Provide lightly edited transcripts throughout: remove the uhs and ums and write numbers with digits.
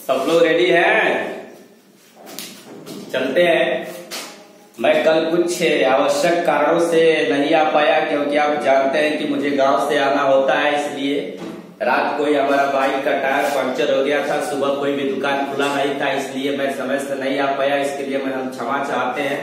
सब लोग रेडी हैं? चलते हैं। मैं कल कुछ आवश्यक कारणों से नहीं आ पाया, क्योंकि आप जानते हैं कि मुझे गांव से आना होता है, इसलिए रात को ही हमारा बाइक का टायर पंक्चर हो गया था। सुबह कोई भी दुकान खुला नहीं था, इसलिए मैं समय से नहीं आ पाया। इसके लिए हम क्षमा चाहते हैं,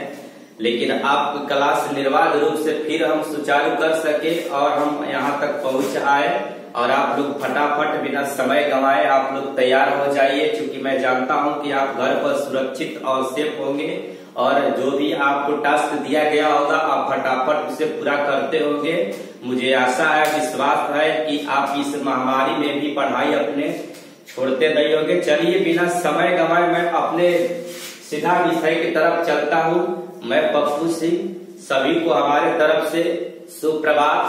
लेकिन आप क्लास निर्बाध रूप से फिर हम सुचारू कर सके और हम यहाँ तक पहुँच आए। और आप लोग फटाफट बिना समय गंवाए आप लोग तैयार हो जाइए, क्योंकि मैं जानता हूं कि आप घर पर सुरक्षित और सेफ होंगे और जो भी आपको टास्क दिया गया होगा आप फटाफट उसे पूरा करते होंगे। मुझे आशा है, विश्वास है कि आप इस महामारी में भी पढ़ाई अपने छोड़ते नहीं होंगे। चलिए बिना समय गंवाए मैं अपने सीधा विषय की तरफ चलता हूँ। मैं पप्पू सिंह, सभी को हमारे तरफ से सुप्रभात।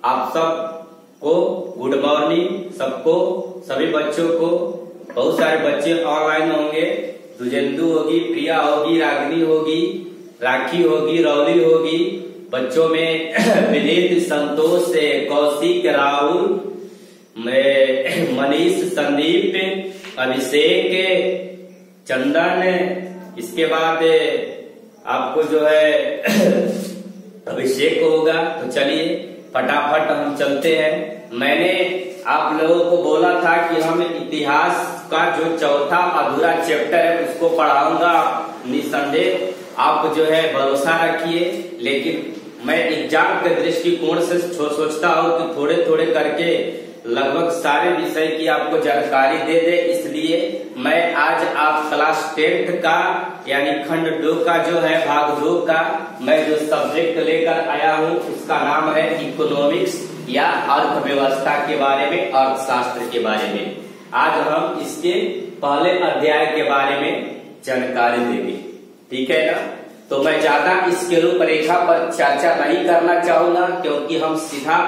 आप सब को गुड मॉर्निंग, सबको, सभी बच्चों को। बहुत सारे बच्चे ऑनलाइन होंगे। दुजेंदु होगी, प्रिया होगी, रागिनी होगी, राखी होगी, रौली होगी। बच्चों में विनीत, संतोष, कौशिक, राहुल, मनीष, संदीप, अभिषेक, चंदन। इसके बाद आपको जो है अभिषेक होगा। तो चलिए फटाफट हम चलते हैं। मैंने आप लोगों को बोला था कि हम इतिहास का जो चौथा अधूरा चैप्टर है उसको पढ़ाऊंगा। निसंदेह आप जो है भरोसा रखिए, लेकिन मैं एग्जाम के दृष्टिकोण से सोचता हूँ कि थोड़े थोड़े करके लगभग सारे विषय की आपको जानकारी दे दे। इसलिए मैं आज आप क्लास 10th का यानी खंड 2 का जो है भाग 2 का मैं जो सब्जेक्ट लेकर आया हूँ उसका नाम है इकोनॉमिक्स या अर्थव्यवस्था के बारे में, अर्थशास्त्र के बारे में। आज हम इसके पहले अध्याय के बारे में जानकारी देंगे, ठीक है ना। तो मैं ज्यादा इसके रूपरेखा पर चर्चा नहीं करना चाहूंगा, क्योंकि हम सीधा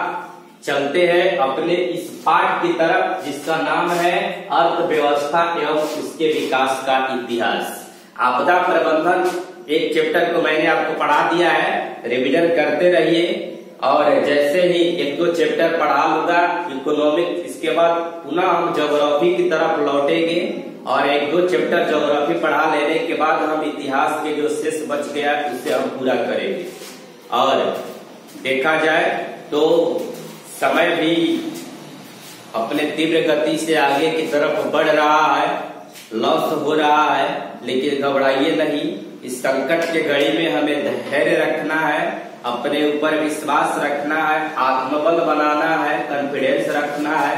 चलते हैं अपने इस पाठ की तरफ जिसका नाम है अर्थव्यवस्था एवं उसके विकास का इतिहास। आपदा प्रबंधन एक चैप्टर को मैंने आपको पढ़ा दिया है, रिवीजन करते रहिए। और जैसे ही 1-2 चैप्टर पढ़ा लूंगा इकोनॉमिक, इसके बाद पुनः हम ज्योग्राफी की तरफ लौटेंगे और 1-2 चैप्टर ज्योग्राफी पढ़ा लेने के बाद हम इतिहास के जो शेष बच गया उसे हम पूरा करेंगे। और देखा जाए तो समय भी अपने तीव्र गति से आगे की तरफ बढ़ रहा है, लॉस हो रहा है, लेकिन घबराइए नहीं। इस संकट के घड़ी में हमें धैर्य रखना है, अपने ऊपर विश्वास रखना है, आत्मबल बनाना है, कॉन्फिडेंस रखना है,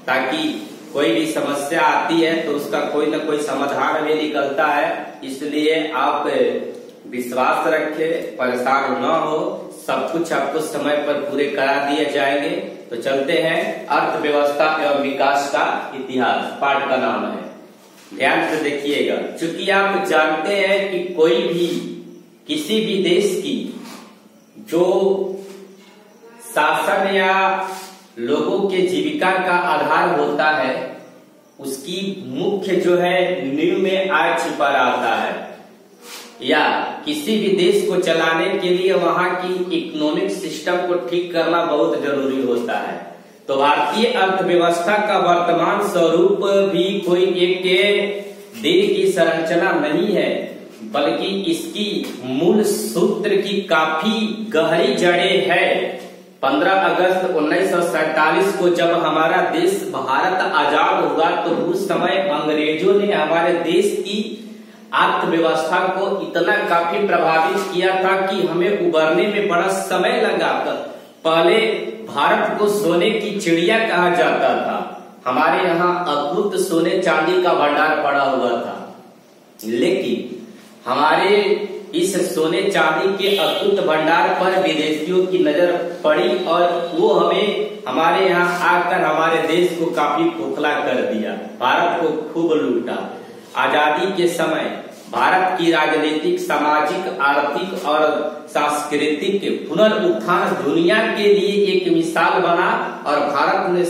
ताकि कोई भी समस्या आती है तो उसका कोई न कोई समाधान भी निकलता है। इसलिए आप विश्वास रखें, परेशान न हो, सब कुछ आपको समय पर पूरे करा दिए जाएंगे। तो चलते हैं अर्थव्यवस्था एवं विकास का इतिहास, पाठ का नाम है। ध्यान से देखिएगा, चूंकि आप जानते हैं कि कोई भी किसी भी देश की जो शासन या लोगों के जीविका का आधार होता है उसकी मुख्य जो है नींव में आय छिपा रहता है, या किसी भी देश को चलाने के लिए वहां की इकोनॉमिक सिस्टम को ठीक करना बहुत जरूरी होता है। तो भारतीय अर्थव्यवस्था का वर्तमान स्वरूप भी कोई एक दिन की संरचना नहीं है, बल्कि इसकी मूल सूत्र की काफी गहरी जड़ें है। 15 अगस्त 1947 को जब हमारा देश भारत आजाद हुआ तो उस समय अंग्रेजों ने हमारे देश की अर्थव्यवस्था को इतना काफी प्रभावित किया था कि हमें उबरने में बड़ा समय लगा। पहले भारत को सोने की चिड़िया कहा जाता था। हमारे यहाँ अद्भुत सोने चांदी का भंडार पड़ा हुआ था, लेकिन हमारे इस सोने चांदी के अद्भुत भंडार पर विदेशियों की नजर पड़ी और वो हमें हमारे यहाँ आकर हमारे देश को काफी खोखला कर दिया, भारत को खूब लूटा। आजादी के समय भारत की राजनीतिक, सामाजिक, आर्थिक और सांस्कृतिक पुनरुत्थान दुनिया के लिए एक मिसाल बना और भारत ने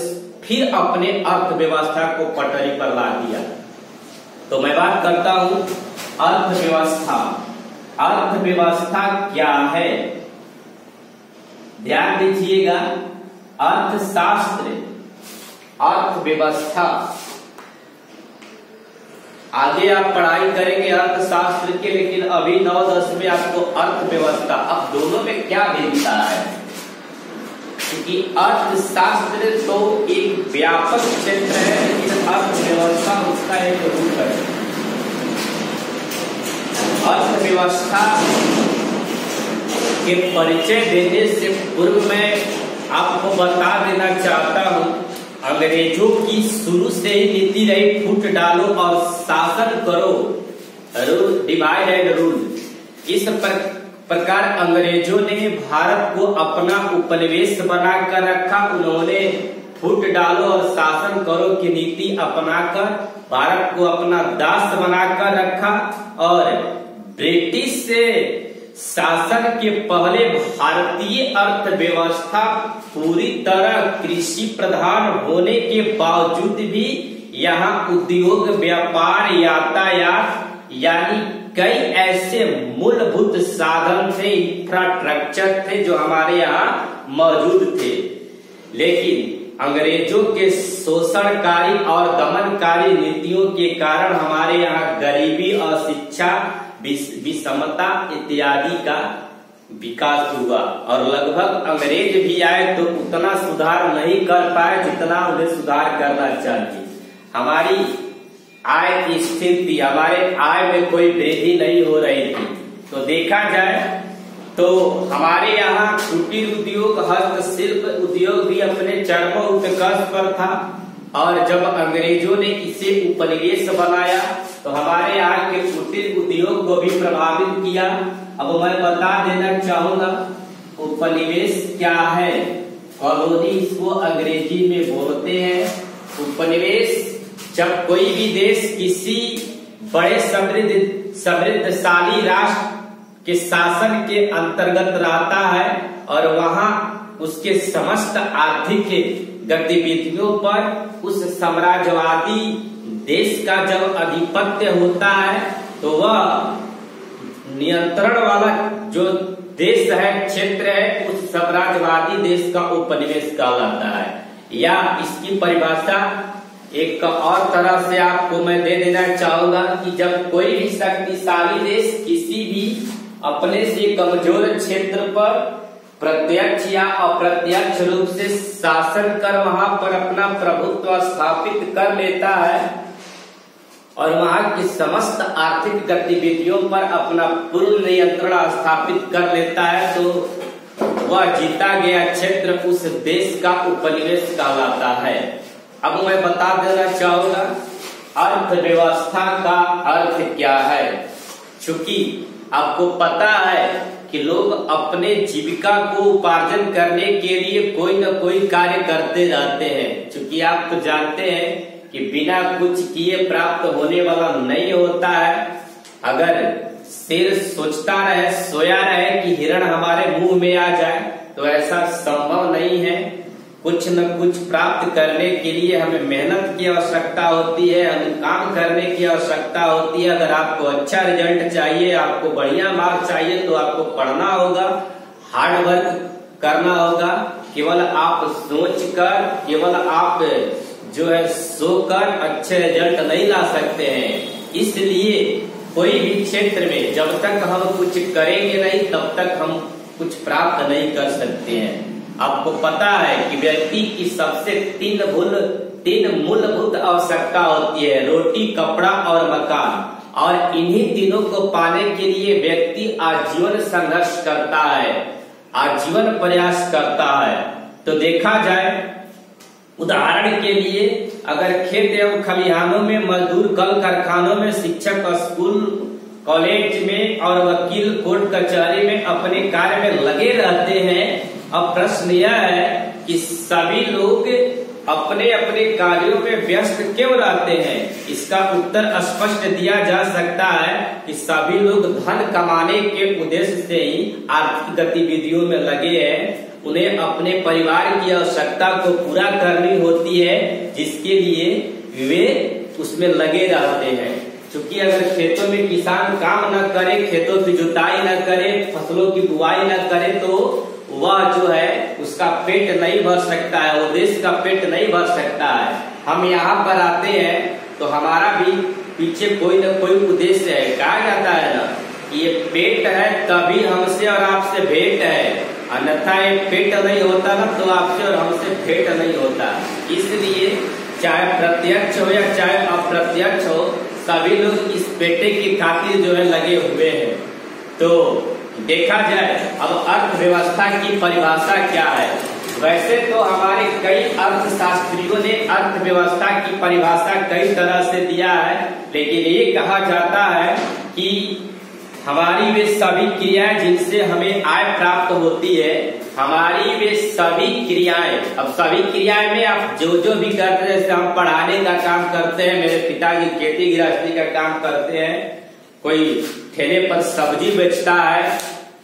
फिर अपने अर्थव्यवस्था को पटरी पर ला दिया। तो मैं बात करता हूं अर्थव्यवस्था। अर्थव्यवस्था क्या है? ध्यान दीजिएगा, अर्थशास्त्र, अर्थव्यवस्था आगे आप पढ़ाई करेंगे अर्थशास्त्र के, लेकिन अभी 9-10 में आपको अर्थव्यवस्था, अब दोनों में क्या भिन्नता है? क्योंकि अर्थशास्त्र तो एक व्यापक क्षेत्र है, लेकिन अर्थव्यवस्था उसका एक रूप है। अर्थव्यवस्था के परिचय देने से पूर्व मैं आपको बता देना चाहता हूं, अंग्रेजों की शुरू से ही नीति रही फूट डालो और शासन करो, रूल डिवाइड एंड रूल। इस प्रकार अंग्रेजों ने भारत को अपना उपनिवेश बनाकर रखा। उन्होंने फूट डालो और शासन करो की नीति अपनाकर भारत को अपना दास बनाकर रखा और ब्रिटिश से शासन के पहले भारतीय अर्थव्यवस्था पूरी तरह कृषि प्रधान होने के बावजूद भी यहाँ उद्योग, व्यापार, यातायात यानी कई ऐसे मूलभूत साधन थे, इंफ्रास्ट्रक्चर थे जो हमारे यहाँ मौजूद थे। लेकिन अंग्रेजों के शोषणकारी और दमनकारी नीतियों के कारण हमारे यहाँ गरीबी, अशिक्षा, विषमता इत्यादि का विकास हुआ और लगभग अंग्रेज भी आए तो उतना सुधार नहीं कर पाए जितना उन्हें सुधार करना चाहिए। हमारी आय की स्थिति, हमारे आय में कोई वृद्धि नहीं हो रही थी। तो देखा जाए तो हमारे यहाँ कुटीर उद्योग, हस्तशिल्प उद्योग भी अपने चरमोत्कर्ष पर था और जब अंग्रेजों ने इसे उपनिवेश बनाया तो हमारे यहाँ के कुटीर उद्योग को भी प्रभावित किया। अब मैं बता देना चाहूंगा उपनिवेश क्या है। कॉलोनी इसको अंग्रेजी में बोलते हैं। उपनिवेश जब कोई भी देश किसी बड़े समृद्धशाली राष्ट्र के शासन के अंतर्गत रहता है और वहां उसके समस्त आर्थिक गतिविधियों पर उस साम्राज्यवादी देश का जब आधिपत्य होता है तो वह नियंत्रण वाला जो देश है, क्षेत्र है, उस साम्राज्यवादी देश का उपनिवेश कहलाता है। या इसकी परिभाषा एक और तरह से आपको मैं दे देना चाहूंगा कि जब कोई भी शक्तिशाली देश किसी भी अपने से कमजोर क्षेत्र पर प्रत्यक्ष या अप्रत्यक्ष रूप से शासन कर वहां पर अपना प्रभुत्व स्थापित कर लेता है और वहां की समस्त आर्थिक गतिविधियों पर अपना पूर्ण नियंत्रण स्थापित कर लेता है तो वह जीता गया क्षेत्र उस देश का उपनिवेश कहलाता है। अब मैं बता देना चाहूंगा अर्थव्यवस्था का अर्थ क्या है। चूंकि आपको पता है कि लोग अपने जीविका को उपार्जन करने के लिए कोई न कोई कार्य करते रहते हैं। चूंकि आप तो जानते हैं कि बिना कुछ किए प्राप्त होने वाला नहीं होता है। अगर शेर सोचता रहे, सोया रहे कि हिरण हमारे मुंह में आ जाए तो ऐसा संभव नहीं है। कुछ न कुछ प्राप्त करने के लिए हमें मेहनत की आवश्यकता होती है, हमें काम करने की आवश्यकता होती है। अगर आपको अच्छा रिजल्ट चाहिए, आपको बढ़िया मार्क्स चाहिए तो आपको पढ़ना होगा, हार्ड वर्क करना होगा। केवल आप सोच कर, केवल आप जो है सोकर अच्छे रिजल्ट नहीं ला सकते हैं। इसलिए कोई भी क्षेत्र में जब तक हम कुछ करेंगे नहीं तब तक हम कुछ प्राप्त नहीं कर सकते हैं। आपको पता है कि व्यक्ति की सबसे तीन मूलभूत आवश्यकता होती है, रोटी, कपड़ा और मकान। और इन्हीं तीनों को पाने के लिए व्यक्ति आजीवन संघर्ष करता है, आजीवन प्रयास करता है। तो देखा जाए उदाहरण के लिए अगर खेत एवं खलिहानों में मजदूर, कल कारखानों में शिक्षक, स्कूल कॉलेज में और वकील कोर्ट कचहरी में अपने कार्य में लगे रहते हैं। अब प्रश्न यह है कि सभी लोग अपने अपने कार्यों में व्यस्त क्यों रहते हैं। इसका उत्तर स्पष्ट दिया जा सकता है कि सभी लोग धन कमाने के उद्देश्य से ही आर्थिक गतिविधियों में लगे हैं। उन्हें अपने परिवार की आवश्यकता को पूरा करनी होती है, जिसके लिए वे उसमें लगे रहते हैं। क्योंकि अगर खेतों में किसान काम न करे, खेतों की जुताई न करे, फसलों की बुआई न करे तो वह जो है उसका पेट नहीं भर सकता है, वो देश का पेट नहीं भर सकता है। हम यहाँ पर आते हैं तो हमारा भी पीछे कोई न कोई उद्देश्य है। कहा जाता है ना कि ये पेट है तभी हमसे और आपसे भेंट है, अन्यथा ये पेट नहीं होता ना तो आपसे और हमसे भेंट नहीं होता। इसलिए चाहे प्रत्यक्ष हो या चाहे अप्रत्यक्ष हो, सभी लोग इस पेटे की खातिर जो है लगे हुए हैं। तो देखा जाए अब अर्थव्यवस्था की परिभाषा क्या है। वैसे तो हमारे कई अर्थशास्त्रियों ने अर्थव्यवस्था की परिभाषा कई तरह से दिया है, लेकिन ये कहा जाता है कि हमारी वे सभी क्रियाएं जिनसे हमें आय प्राप्त होती है, हमारी वे सभी क्रियाएं, अब सभी क्रियाएं में आप जो भी करते हैं, जैसे हम पढ़ाने का काम करते हैं, मेरे पिताजी खेती गृहस्थी का काम करते हैं, कोई ठेले पर सब्जी बेचता है,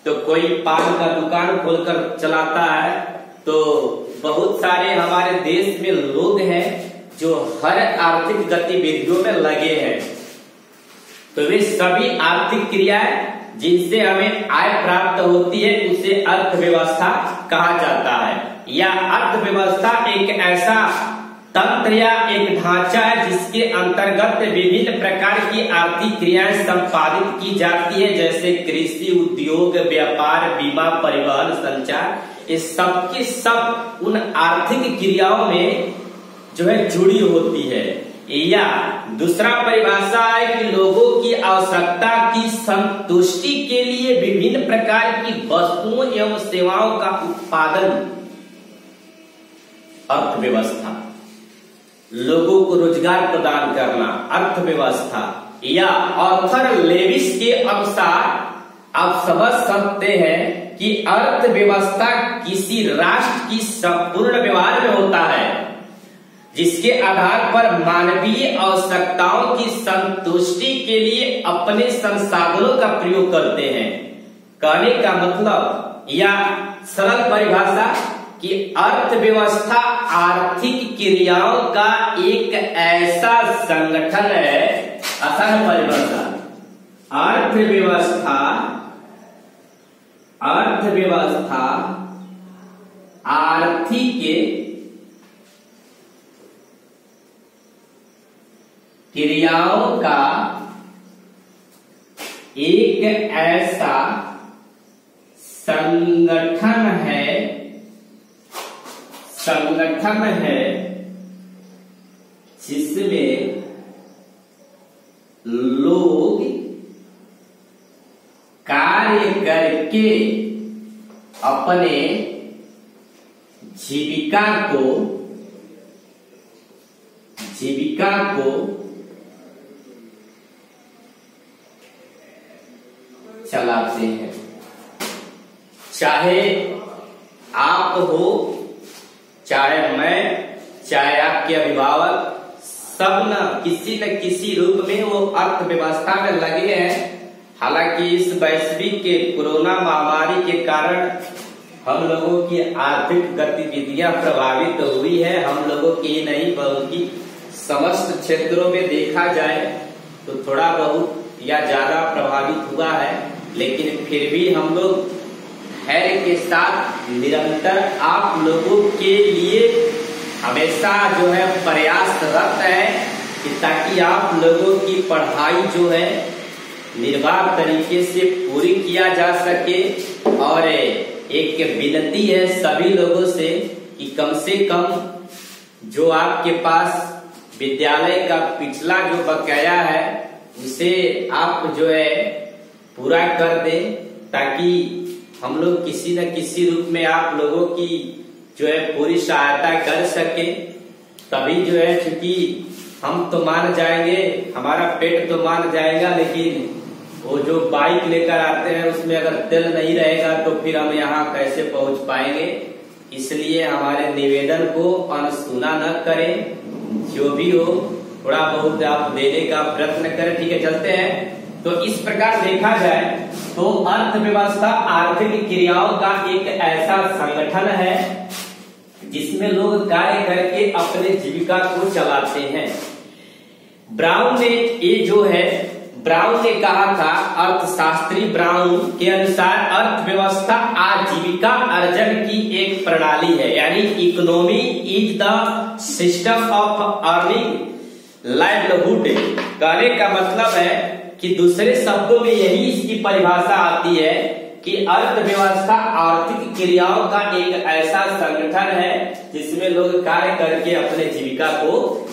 तो कोई पान का दुकान खोलकर चलाता है, तो बहुत सारे हमारे देश में लोग हैं जो हर आर्थिक गतिविधियों में लगे हैं। तो वे सभी आर्थिक क्रियाएं जिनसे हमें आय प्राप्त होती है उसे अर्थव्यवस्था कहा जाता है। या अर्थव्यवस्था एक ऐसा तंत्र या एक ढांचा है जिसके अंतर्गत विभिन्न प्रकार की आर्थिक क्रियाएं संपादित की जाती है, जैसे कृषि, उद्योग, व्यापार, बीमा, परिवहन, संचार। ये सब की सब उन आर्थिक क्रियाओं में जो है जुड़ी होती है। या दूसरा परिभाषा है कि लोगों की आवश्यकता की संतुष्टि के लिए विभिन्न प्रकार की वस्तुओं एवं सेवाओं का उत्पादन अर्थव्यवस्था। लोगों को रोजगार प्रदान करना अर्थव्यवस्था। या ऑथर लेविस के अनुसार आप समझ सकते हैं कि अर्थव्यवस्था किसी राष्ट्र की संपूर्ण व्यवहार में होता है जिसके आधार पर मानवीय आवश्यकताओं की संतुष्टि के लिए अपने संसाधनों का प्रयोग करते हैं। कहने का मतलब या सरल परिभाषा कि अर्थव्यवस्था आर्थिक क्रियाओं का एक ऐसा संगठन है। आसान परिभाषा, अर्थव्यवस्था आर्थिक क्रियाओं का एक ऐसा संगठन है जिसमें लोग कार्य करके अपने जीविका को चलाते हैं। चाहे आप हो, चाहे मैं, चाहे आपके अभिभावक, सब न किसी रूप में वो अर्थव्यवस्था में लगे हैं। हालांकि इस वैश्विक के कोरोना महामारी के कारण हम लोगों की आर्थिक गतिविधियां प्रभावित हुई है। हम लोगों की नहीं बल्कि समस्त क्षेत्रों में देखा जाए तो थोड़ा बहुत या ज्यादा प्रभावित हुआ है, लेकिन फिर भी हम लोग धैर्य के साथ निरंतर आप लोगों के लिए हमेशा जो है प्रयासरत है कि ताकि आप लोगों की पढ़ाई जो है निर्बाध तरीके से पूरी किया जा सके। और एक विनती है सभी लोगों से कि कम से कम जो आपके पास विद्यालय का पिछला जो बकाया है उसे आप जो है पूरा कर दें, ताकि हम लोग किसी न किसी रूप में आप लोगों की जो है पूरी सहायता कर सके। तभी जो है क्योंकि हम तो मान जाएंगे, हमारा पेट तो मान जाएगा, लेकिन वो जो बाइक लेकर आते हैं उसमें अगर तेल नहीं रहेगा तो फिर हम यहाँ कैसे पहुंच पाएंगे। इसलिए हमारे निवेदन को अनसुना न करें, जो भी हो थोड़ा बहुत आप देने का प्रयत्न करें। ठीक है, चलते हैं। तो इस प्रकार देखा जाए तो अर्थव्यवस्था आर्थिक क्रियाओं का एक ऐसा संगठन है जिसमें लोग कार्य करके अपने जीविका को चलाते हैं। ब्राउन ने कहा था, अर्थशास्त्री ब्राउन के अनुसार अर्थव्यवस्था आजीविका अर्जन की एक प्रणाली है, यानी economy is the system of earning livelihood. कहने का मतलब है कि दूसरे शब्दों में यही इसकी परिभाषा आती है कि अर्थव्यवस्था आर्थिक क्रियाओं का एक ऐसा संगठन है जिसमें लोग कार्य करके अपने जीविका को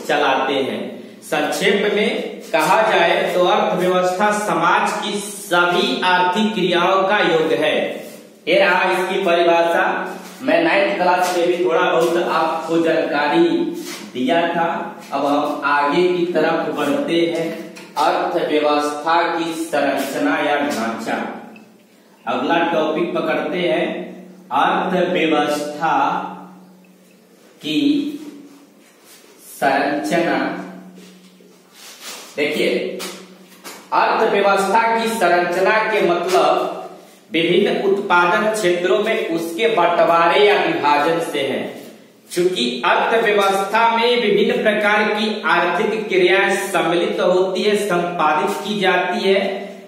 चलाते हैं। संक्षेप में कहा जाए तो अर्थव्यवस्था समाज की सभी आर्थिक क्रियाओं का योग है। ये रहा इसकी परिभाषा। मैं 9th क्लास में भी थोड़ा बहुत आपको जानकारी दिया था। अब हम आगे की तरफ बढ़ते हैं। अर्थव्यवस्था की संरचना या ढांचा, अगला टॉपिक पकड़ते हैं। अर्थव्यवस्था की संरचना। देखिए, अर्थव्यवस्था की संरचना के मतलब विभिन्न उत्पादन क्षेत्रों में उसके बंटवारे या विभाजन से है। चूंकि अर्थव्यवस्था में विभिन्न प्रकार की आर्थिक क्रियाएं सम्मिलित होती है, संपादित की जाती है,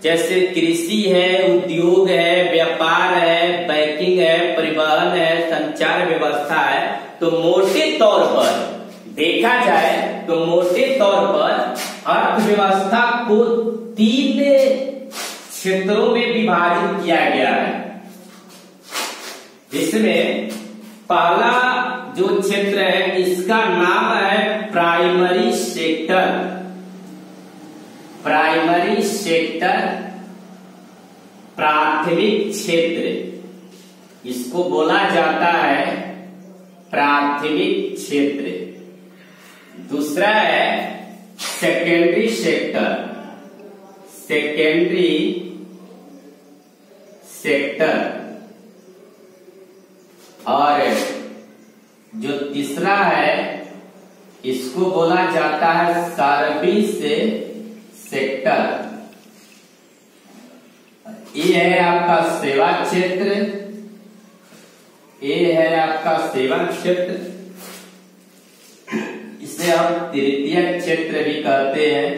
जैसे कृषि है, उद्योग है, व्यापार है, बैंकिंग है, परिवहन है, संचार व्यवस्था है। तो मोटे तौर पर देखा जाए तो मोटे तौर पर अर्थव्यवस्था को 3 क्षेत्रों में विभाजित किया गया है। जिसमें पहला जो क्षेत्र है इसका नाम है प्राइमरी सेक्टर। प्राइमरी सेक्टर, प्राथमिक क्षेत्र, इसको बोला जाता है प्राथमिक क्षेत्र। दूसरा है सेकेंडरी सेक्टर, सेकेंडरी सेक्टर। और जो तीसरा है इसको बोला जाता है सर्विस सेक्टर। ये है आपका सेवा क्षेत्र, ये है आपका सेवा क्षेत्र, इसे हम तृतीय क्षेत्र भी कहते हैं।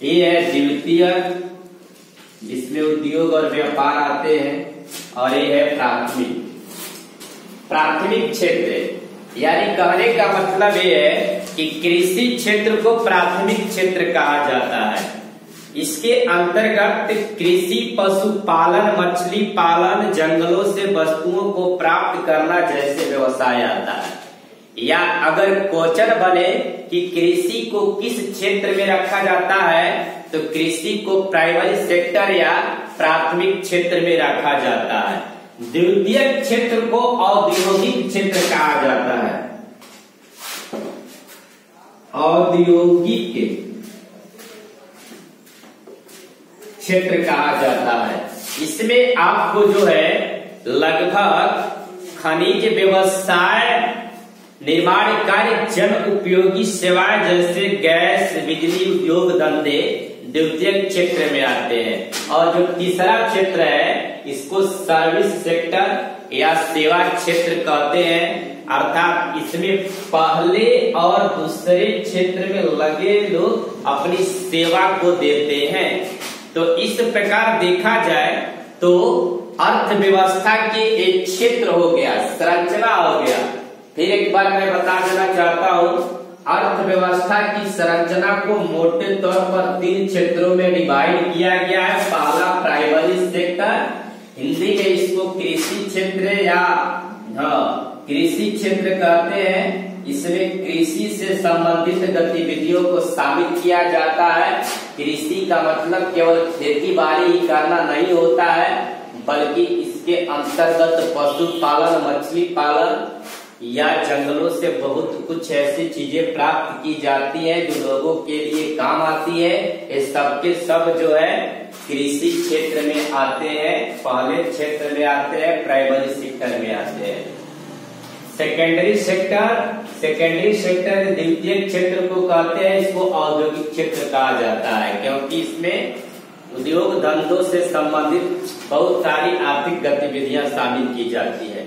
ये है द्वितीय, जिसमें उद्योग और व्यापार आते हैं। और ये है प्राथमिक। प्राथमिक क्षेत्र यानी कहने का मतलब ये है कि कृषि क्षेत्र को प्राथमिक क्षेत्र कहा जाता है। इसके अंतर्गत कृषि, पशुपालन, मछली पालन, जंगलों से वस्तुओं को प्राप्त करना जैसे व्यवसाय आता है। या अगर क्वेश्चन बने कि कृषि को किस क्षेत्र में रखा जाता है तो कृषि को प्राइमरी सेक्टर या प्राथमिक क्षेत्र में रखा जाता है। द्वितीय क्षेत्र को औद्योगिक क्षेत्र कहा जाता है। औद्योगिक क्षेत्र कहा जाता है। इसमें आपको जो है लगभग खनिज व्यवसाय, निर्माण कार्य, जन उपयोगी सेवाएं जैसे गैस, बिजली, उद्योग धंधे द्वितीय क्षेत्र में आते हैं। और जो तीसरा क्षेत्र है इसको सर्विस सेक्टर या सेवा क्षेत्र कहते हैं। अर्थात इसमें पहले और दूसरे क्षेत्र में लगे लोग अपनी सेवा को देते हैं। तो इस प्रकार देखा जाए तो अर्थव्यवस्था के एक क्षेत्र हो गया, संरचना हो गया। फिर एक बार मैं बता देना चाहता हूँ, अर्थव्यवस्था की संरचना को मोटे तौर पर 3 क्षेत्रों में डिवाइड किया गया है। पहला प्राइमरी सेक्टर, हिंदी में इसको कृषि क्षेत्र या कृषि क्षेत्र कहते हैं। इसमें कृषि से संबंधित गतिविधियों को शामिल किया जाता है। कृषि का मतलब केवल खेती बाड़ी ही करना नहीं होता है, बल्कि इसके अंतर्गत पशुपालन, मछली पालन या जंगलों से बहुत कुछ ऐसी चीजें प्राप्त की जाती है जो लोगों के लिए काम आती है। ये सब के सब जो है कृषि क्षेत्र में आते हैं, पहले क्षेत्र में आते हैं, प्राइमरी सेक्टर में आते हैं। सेकेंडरी सेक्टर द्वितीय क्षेत्र को कहते हैं। इसको औद्योगिक क्षेत्र कहा जाता है क्योंकि इसमें उद्योग धंधों से संबंधित बहुत सारी आर्थिक गतिविधियां शामिल की जाती है।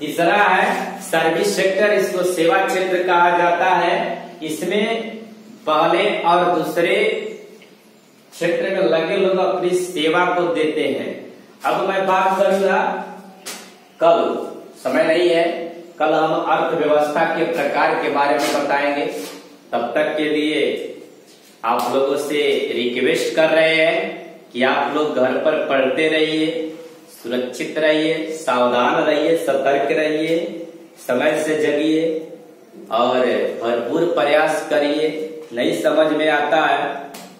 तीसरा है सर्विस सेक्टर, इसको सेवा क्षेत्र कहा जाता है। इसमें पहले और दूसरे क्षेत्र में लगे लोग अपनी सेवा को देते हैं। अब मैं बात करूंगा, कल समय नहीं है, कल हम अर्थव्यवस्था के प्रकार के बारे में बताएंगे। तब तक के लिए आप लोगों से रिक्वेस्ट कर रहे हैं कि आप लोग घर पर पढ़ते रहिए, सुरक्षित रहिए, सावधान रहिए, सतर्क रहिए, समय से जगिए और भरपूर प्रयास करिए। नहीं समझ में आता है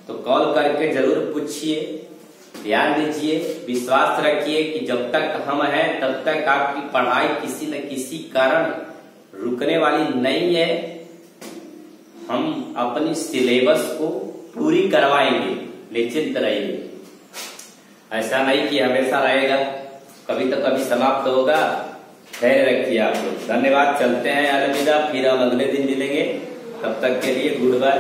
तो कॉल करके जरूर पूछिए, ध्यान दीजिए, विश्वास रखिए कि जब तक हम हैं तब तक आपकी पढ़ाई किसी न किसी कारण रुकने वाली नहीं है। हम अपनी सिलेबस को पूरी करवाएंगे, निश्चिंत रहिए। ऐसा नहीं कि हमेशा रहेगा, कभी तो कभी समाप्त होगा। धैर्य रखिए आप लोग। धन्यवाद, चलते हैं, अलविदा, फिर हम अगले दिन मिलेंगे। तब तक के लिए गुड बाय।